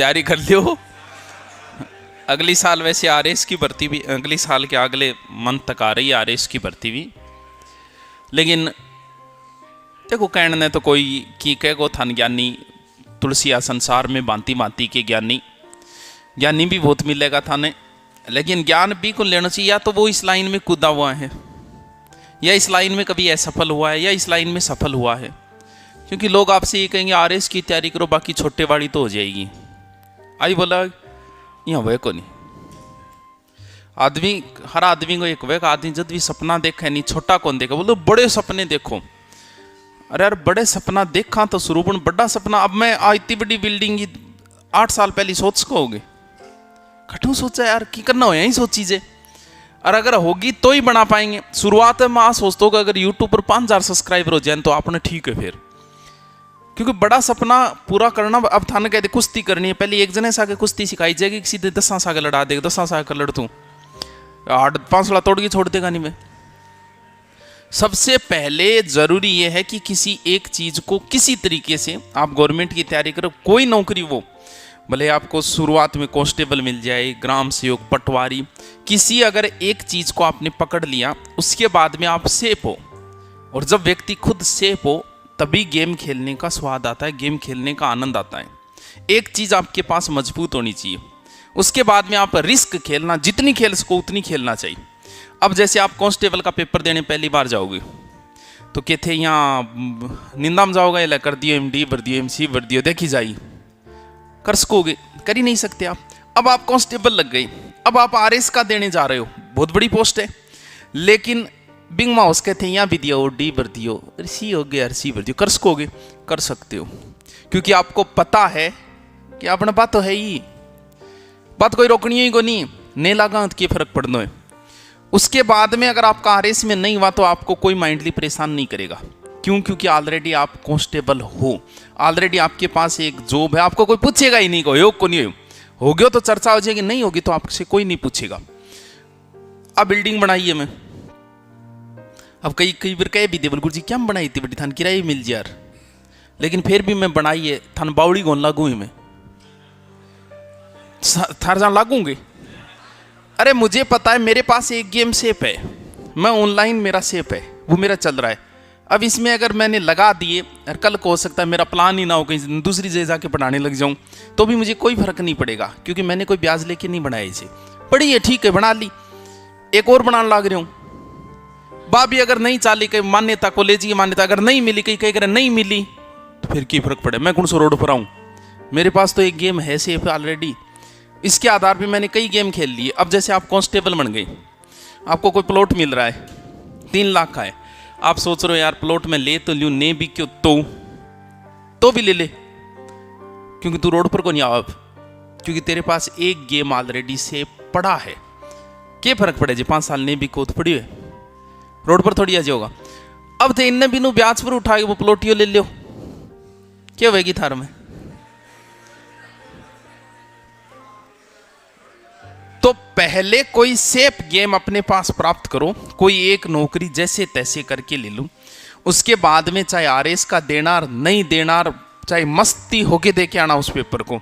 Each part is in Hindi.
तैयारी कर लियो। अगली साल वैसे आरएस की भर्ती भी अगली साल के अगले मंथ तक आ रही है आरएस की भर्ती भी। लेकिन देखो कहने ने तो कोई की कह को थन ज्ञानी तुलसिया संसार में भांति भांति के ज्ञानी भी बहुत मिलेगा थाने। लेकिन ज्ञान भी को लेना चाहिए, या तो वो इस लाइन में कूदा हुआ है, या इस लाइन में कभी असफल हुआ है, या इस लाइन में सफल हुआ है। क्योंकि लोग आपसे ये कहेंगे आरएस की तैयारी करो बाकी छोटे वाली तो हो जाएगी। आई बोला यहाँ वह को नहीं आदमी, हर आदमी को एक वह आदमी जब भी सपना देखा नहीं छोटा कौन देखा, बोलो बड़े सपने देखो। अरे यार बड़े सपना देखा तो स्वरूपन बड़ा सपना। अब मैं इतनी बड़ी बिल्डिंग 8 साल पहले सोच को होगे कठू सोचा यार की करना हो यही सोची जे, और अगर होगी तो ही बना पाएंगे। शुरुआत में आ सोचता हूँ अगर यूट्यूब पर 5000 सब्सक्राइबर हो जाए तो आपने ठीक है फिर, क्योंकि बड़ा सपना पूरा करना। अब थाने कहते कुश्ती करनी है, पहले एक जने सागे कुश्ती सिखाई जाएगी, सीधे 10 सागे लड़ा देगा, 10 सागे लड़ तू 8-5 तोड़ के छोड़ देगा नहीं मैं। सबसे पहले जरूरी यह है कि किसी एक चीज को किसी तरीके से आप गवर्नमेंट की तैयारी करो, कोई नौकरी वो भले आपको शुरुआत में कांस्टेबल मिल जाए, ग्राम सेवक, पटवारी, किसी अगर एक चीज को आपने पकड़ लिया उसके बाद में आप सेफ हो। और जब व्यक्ति खुद सेफ हो तभी गेम खेलने का स्वाद आता है, गेम खेलने का आनंद आता है। एक चीज आपके पास मजबूत होनी चाहिए, उसके बाद में आप रिस्क खेलना, जितनी खेल सको उतनी खेलना चाहिए। अब जैसे आप कांस्टेबल का पेपर देने पहली बार जाओगे तो कहते यहाँ निंदा में जाओगे, या कर दियो MD भर दियो, MC भर दियो, देखी जाई कर सकोगे, कर ही नहीं सकते आप। अब आप कांस्टेबल लग गई, अब आप RS का देने जा रहे हो, बहुत बड़ी पोस्ट है, लेकिन बिंग माउस कहते हैं यहाँ भी दियो, D भर दियो, C हो गया, RC भर दियो, कर सकोगे, कर सकते हो, क्योंकि आपको पता है कि अपना बात तो है ही, बात कोई रोकनी ही को नहीं, नहीं लगा तो क्या फर्क पड़ना है। उसके बाद में अगर आपका RS में नहीं हुआ तो आपको कोई माइंडली परेशान नहीं करेगा। क्यों? क्योंकि ऑलरेडी आप कांस्टेबल हो, ऑलरेडी आपके पास एक जॉब है, आपको कोई पूछेगा ही नहीं, योग को नहीं हो गया तो चर्चा हो जाएगी, नहीं होगी तो आपसे कोई नहीं पूछेगा। अब बिल्डिंग बनाई है मैं, अब कई बार कह भी दे गुरु जी क्या बनाई थी बड़ी थान किराए मिल जाए यार, लेकिन फिर भी मैं बनाई है, थान बावड़ी गोन लागू ही मैं थार जहाँ लागूंगे। अरे मुझे पता है मेरे पास एक गेम सेप है, मैं ऑनलाइन मेरा सेप है, वो मेरा चल रहा है। अब इसमें अगर मैंने लगा दिए और कल को हो सकता है मेरा प्लान ही ना हो, कहीं दूसरी जगह जाके पढ़ाने लग जाऊं तो भी मुझे कोई फर्क नहीं पड़ेगा, क्योंकि मैंने कोई ब्याज लेके नहीं बनाया इसे। पढ़ी है ठीक है, बना ली, एक और बनाने लग रहा हूँ। बाबी अगर नहीं चाली, कहीं मान्यता कॉलेज की मान्यता अगर नहीं मिली, कहीं कहीं नहीं मिली तो फिर क्या फर्क पड़े, मैं कौन सा रोड पर आऊँ। मेरे पास तो एक गेम है सेफ ऑलरेडी, इसके आधार पे मैंने कई गेम खेल लिए। अब जैसे आप कांस्टेबल बन गए, आपको कोई प्लॉट मिल रहा है 3 लाख का है, आप सोच रहे हो यार प्लॉट में ले तो लूँ, नहीं भी क्यों तो भी ले, क्योंकि तू रोड पर को नहीं आओ, क्योंकि तेरे पास एक गेम ऑलरेडी से पड़ा है। क्या फर्क पड़े जी 5 साल नहीं भी को तो पड़ी है, रोड पर थोड़ी आ जाओगा। अब थे इन्हें बिनू ब्याज पर उठा के वो प्लॉटियो ले लो, क्या होगी थार में। तो पहले कोई सेफ गेम अपने पास प्राप्त करो, कोई एक नौकरी जैसे तैसे करके ले लूं, उसके बाद में चाहे RS का देना नहीं देना, चाहे मस्ती होके दे के आना उस पेपर को,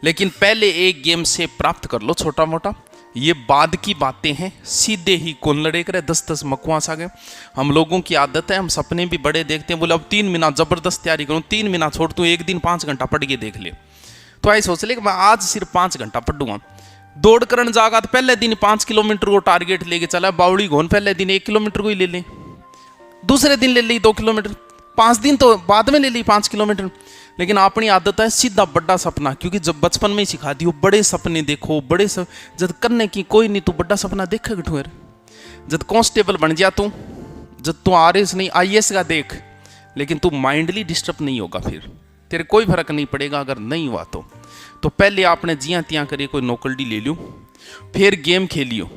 लेकिन पहले एक गेम से प्राप्त कर लो छोटा मोटा। ये बाद की बातें हैं, सीधे ही कौन लड़े करे 10-10 मकवास आ गए। हम लोगों की आदत है, हम सपने भी बड़े देखते हैं, बोले अब 3 महीना जबरदस्त तैयारी करूँ, 3 महीना छोड़ तू, एक दिन 5 घंटा पढ़ के देख ले। तो ऐसे सोच ले कि मैं आज सिर्फ 5 घंटा पढ़ूंगा। दौड़ करने जागा तो पहले दिन 5 किलोमीटर को टारगेट लेके चला, बावड़ी घोन पहले दिन 1 किलोमीटर को ही ले ले, दूसरे दिन ले ली 2 किलोमीटर, 5 दिन तो बाद में ले ली 5 किलोमीटर। लेकिन अपनी आदत है सीधा बड़ा सपना, क्योंकि जब बचपन में ही सिखा दियो बड़े सपने देखो, बड़े जब करने की कोई नहीं, तू बड़ा सपना देखे गठू। जब कांस्टेबल बन जा तू, जब तू RS नहीं IS का देख, लेकिन तू माइंडली डिस्टर्ब नहीं होगा, फिर तेरे कोई फर्क नहीं पड़ेगा अगर नहीं हुआ तो पहले आपने जियां तियां करिए कोई नौकरी ले लियो, फिर गेम खेलियो।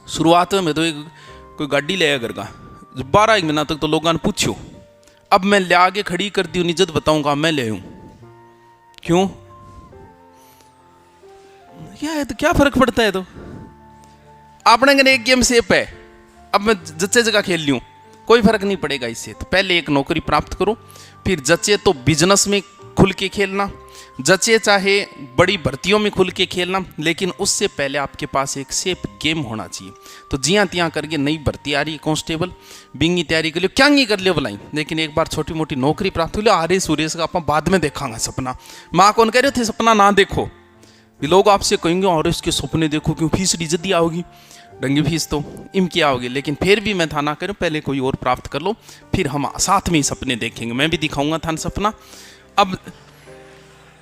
शुरुआत में तो कोई गाड़ी ले घर का 12 महीना तक तो लोगों ने पूछो, अब मैं ले आगे खड़ी कर दी निजत बताऊंगा मैं ले आऊं, क्यों क्या है तो क्या फर्क पड़ता है। तो आपने कहने एक गेम सेफ है, अब मैं जच्चे जगह खेल लूँ, कोई फर्क नहीं पड़ेगा इससे। तो पहले एक नौकरी प्राप्त करो, फिर जच्चे तो बिजनेस में खुल के खेलना, जचे चाहे बड़ी भर्तियों में खुल के खेलना, लेकिन उससे पहले आपके पास एक सेफ गेम होना चाहिए। तो जियाँ तियाँ करके नई भर्ती आ रही है कांस्टेबल, बिंगी तैयारी कर लियो, क्या नहीं कर लियो बुलाई, लेकिन एक बार छोटी मोटी नौकरी प्राप्त हो लियो, आरे सुरेश का आप बाद में देखांगा सपना। माँ कौन कह रहे थे सपना ना देखो, लोग आपसे कहेंगे और इसके सपने देखो क्यों, फीस जल्दी आओगी, डंगी फीस तो इनकी आओगी, लेकिन फिर भी मैं था ना करूँ, पहले कोई और प्राप्त कर लो, फिर हम साथ में ही सपने देखेंगे, मैं भी दिखाऊंगा था सपना। अब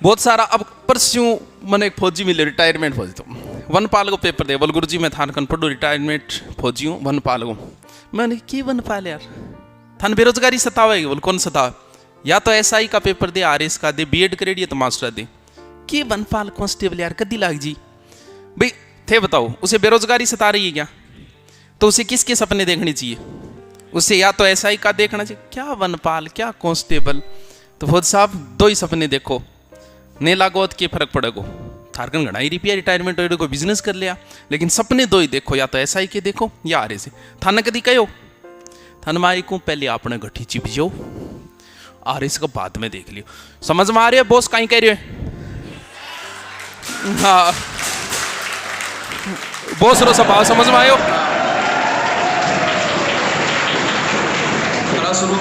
बहुत सारा, अब परस्यों मैंने एक फौजी मिले, रिटायरमेंट फौजी, तो वनपाल को पेपर दे, बोल गुरुजी मैं थान कन पढ़ो रिटायरमेंट फौजी हूँ वनपाल को। मैंने की वनपाल यार, थान बेरोजगारी सतावेगी, बोल कौन सतावे, या तो SI का पेपर दे, RS का दे, BEd करेडिए तो मास्टर दे, कि वनपाल कांस्टेबल यार कदी लाग जी भाई थे, बताओ उसे बेरोजगारी सता रही है क्या, तो उसे किसके सपने देखने चाहिए, उसे या तो SI का देखना चाहिए, क्या वनपाल क्या कांस्टेबल। तो फौज साहब दो ही सपने देखो, ने लागोत के फर्क पड़ेगो, थारकन घना ही रिपिया रिटायरमेंट हो को बिजनेस कर लिया, लेकिन सपने दो ही देखो, या तो SI के देखो या RS से। थाने कदी कहो थान माई को पहले आपने गठी चिप जाओ, RS का बाद में देख लियो, समझ में आ रही है बॉस कहीं कह रहे हो, हाँ बॉस रो सब समझ में आयो। शुरू